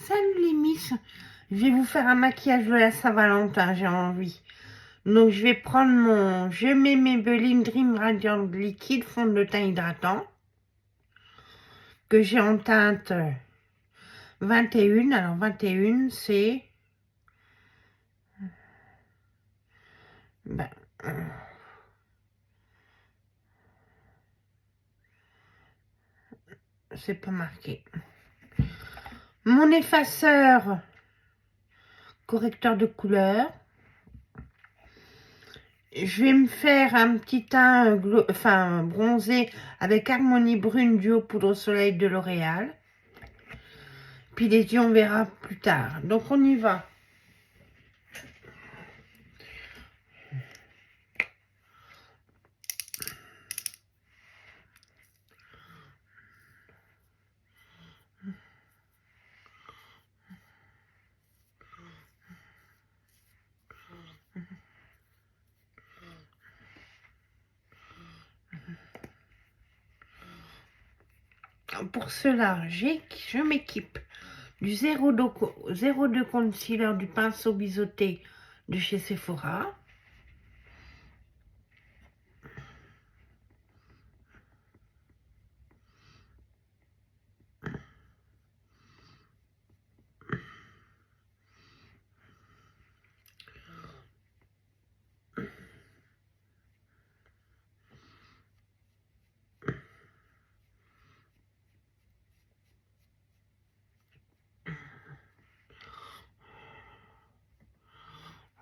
Salut les miss, je vais vous faire un maquillage de la Saint-Valentin, j'ai envie. Donc je vais prendre je mets Maybelline Dream Radiant liquide fond de teint hydratant que j'ai en teinte 21. Alors 21 c'est ben, c'est pas marqué. Mon effaceur correcteur de couleur. Je vais me faire un petit teint bronzé avec Harmonie Brune Duo Poudre Soleil de L'Oréal. Puis les yeux, on verra plus tard. Donc on y va. Pour cela, je m'équipe du 02 concealer du pinceau biseauté de chez Sephora.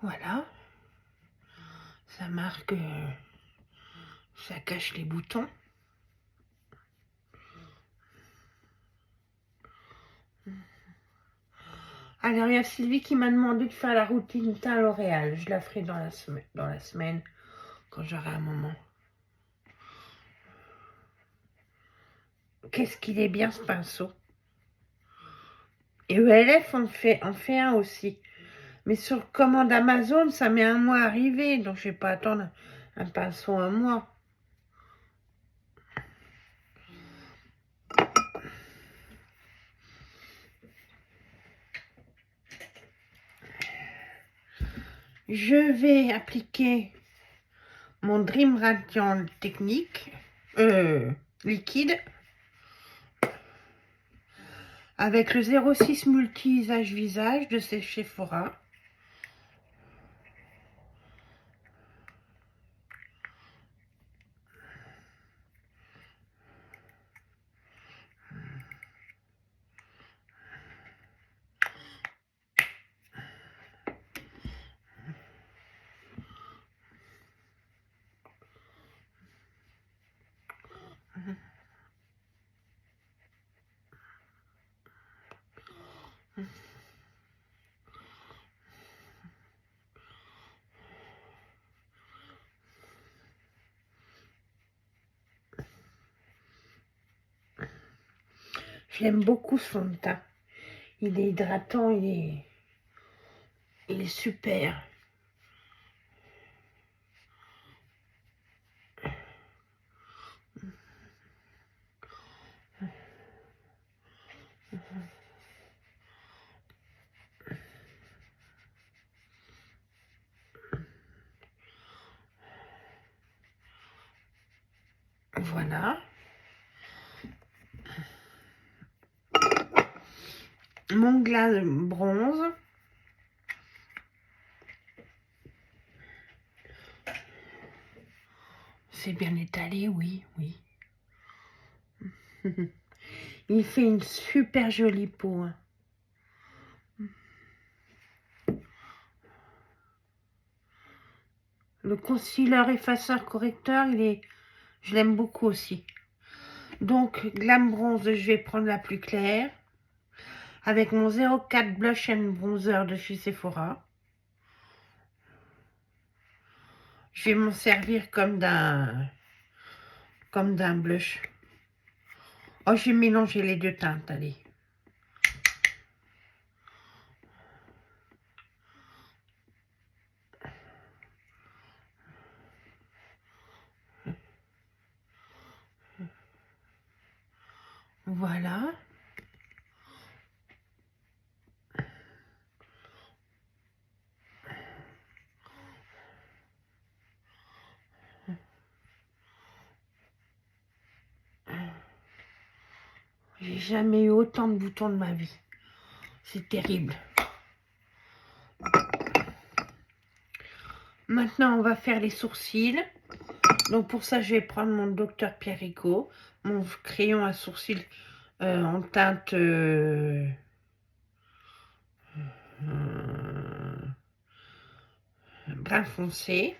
Voilà. Ça marque, ça cache les boutons. Alors, il y a Sylvie qui m'a demandé de faire la routine teint L'Oréal. Je la ferai dans la semaine quand j'aurai un moment. Qu'est-ce qu'il est bien ce pinceau. Et ELF en fait un aussi. Mais sur commande Amazon, ça met un mois à arriver. Donc, je ne vais pas attendre un pinceau un mois. Je vais appliquer mon Dream Radiant technique liquide avec le 06 multi-visage de chez Sephora. J'aime beaucoup ce fond de teint. Il est hydratant, il est super. Voilà. Mon glace bronze. C'est bien étalé, oui, oui. Il fait une super jolie peau. Hein. Le concealer effaceur correcteur, je l'aime beaucoup aussi. Donc, Glam Bronze, je vais prendre la plus claire. Avec mon 04 Blush and Bronzer de chez Sephora. Je vais m'en servir comme d'un blush. Oh, j'ai mélangé les deux teintes, allez. Voilà. J'ai jamais eu autant de boutons de ma vie. C'est terrible. Maintenant, on va faire les sourcils. Donc pour ça, je vais prendre mon Dr Pierrico, mon crayon à sourcils en teinte brun foncé.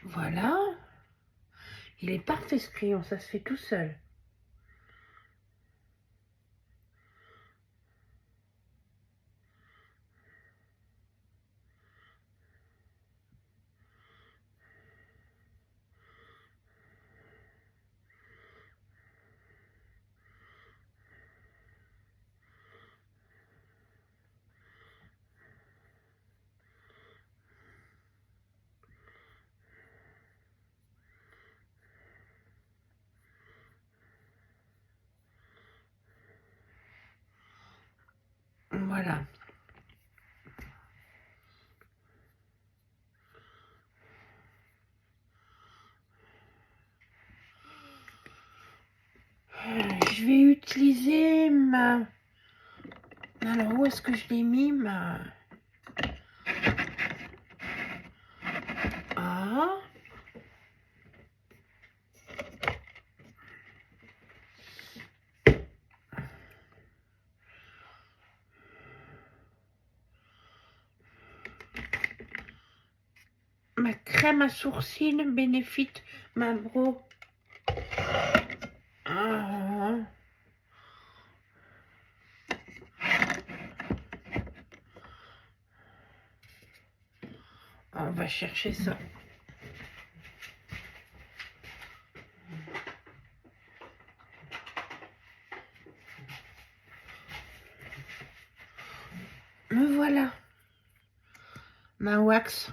Voilà. Il est parfait ce crayon, ça se fait tout seul. Voilà. Je vais utiliser ma... Alors, où est-ce que je l'ai mis ma... Ah. Ma crème à sourcils Benefit Mabro. Ah. On va chercher ça. Me voilà. Ma wax.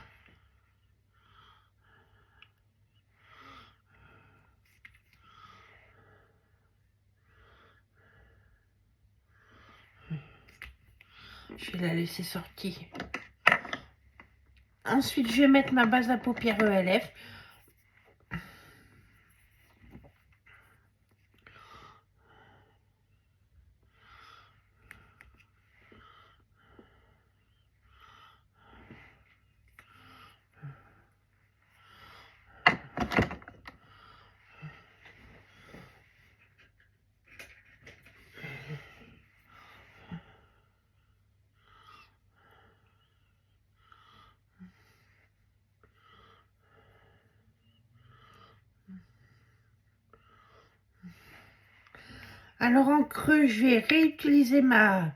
Je vais la laisser sortir. Ensuite, je vais mettre ma base à paupières ELF. Alors en creux, je vais réutiliser ma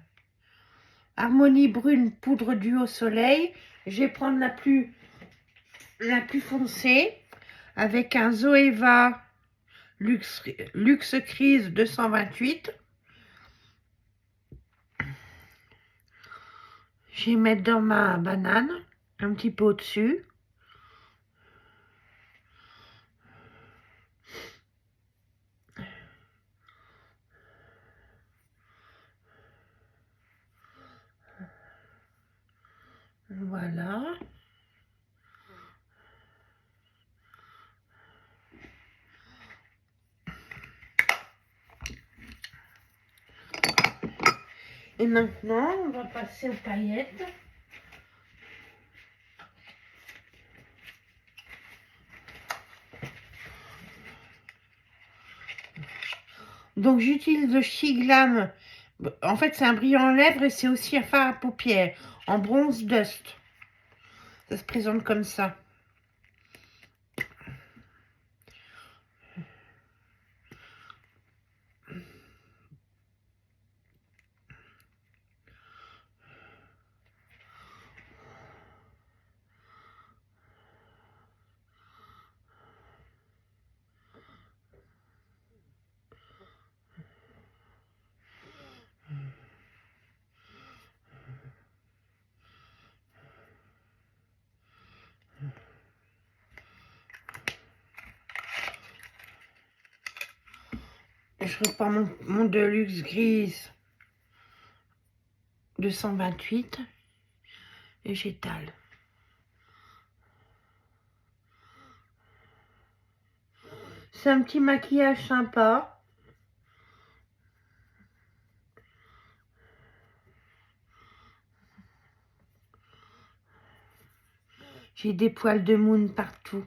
Harmonie Brune poudre duo soleil. Je vais prendre la plus foncée avec un Zoeva Luxe Crise 228. Je vais mettre dans ma banane, un petit peu au-dessus. Voilà. Et maintenant, on va passer aux paillettes. Donc j'utilise le Shiglam En fait, c'est un brillant en lèvres et c'est aussi un fard à paupières en bronze dust. Ça se présente comme ça. Je reprends mon Deluxe grise de 128 et j'étale. C'est un petit maquillage sympa. J'ai des poils de moon partout.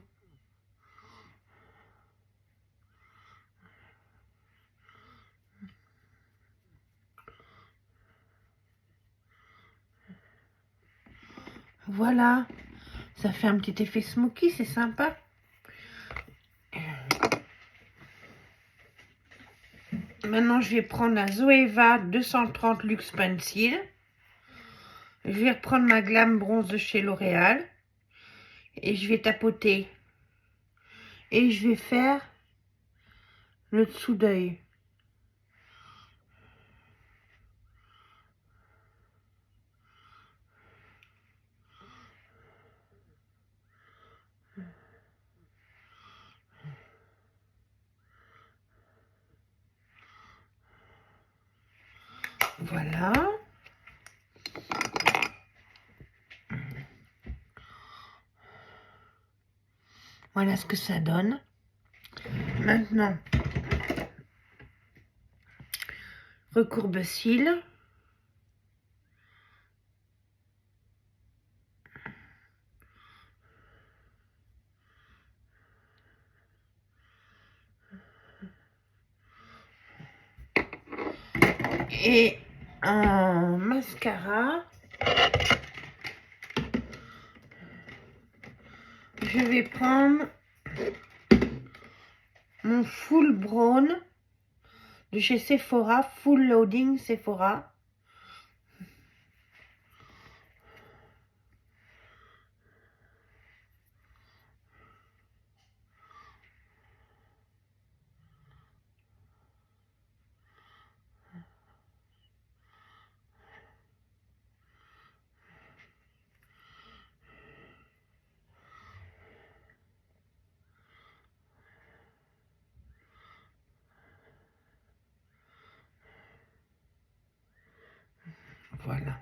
Voilà, ça fait un petit effet smoky, c'est sympa. Maintenant, je vais prendre la Zoeva 230 Luxe Pencil. Je vais reprendre ma Glam Bronze de chez L'Oréal. Et je vais tapoter. Et je vais faire le dessous d'œil. Voilà. Voilà ce que ça donne. Maintenant, recourbe-cils. Et un mascara. Je vais prendre mon Full Brown de chez Sephora, Full Loading Sephora. Voilà.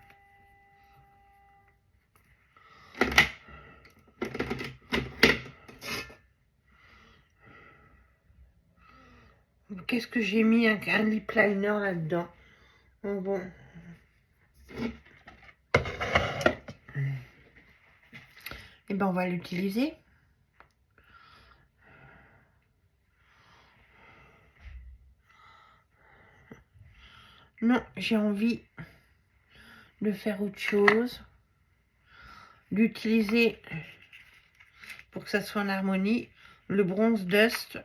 Qu'est-ce que j'ai mis un lip liner là-dedans? Oh, bon. Et ben on va l'utiliser. Non, j'ai envie de faire autre chose, d'utiliser, pour que ça soit en harmonie, le bronze dust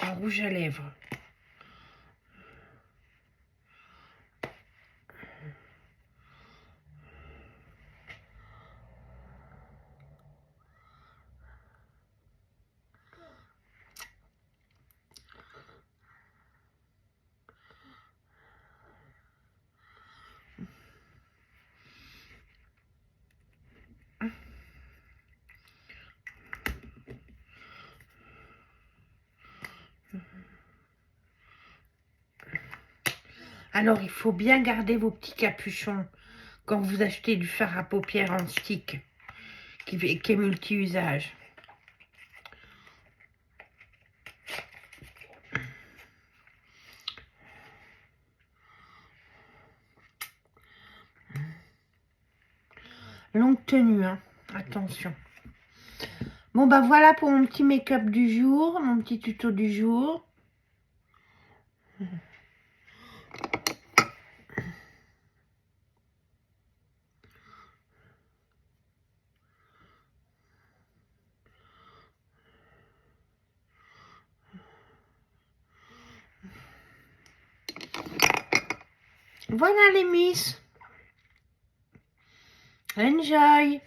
en rouge à lèvres. Alors, il faut bien garder vos petits capuchons quand vous achetez du fard à paupières en stick, qui est multi-usage. Longue tenue, hein. Attention. Bon, bah voilà pour mon petit make-up du jour, mon petit tuto du jour. Voilà les miss. Enjoy.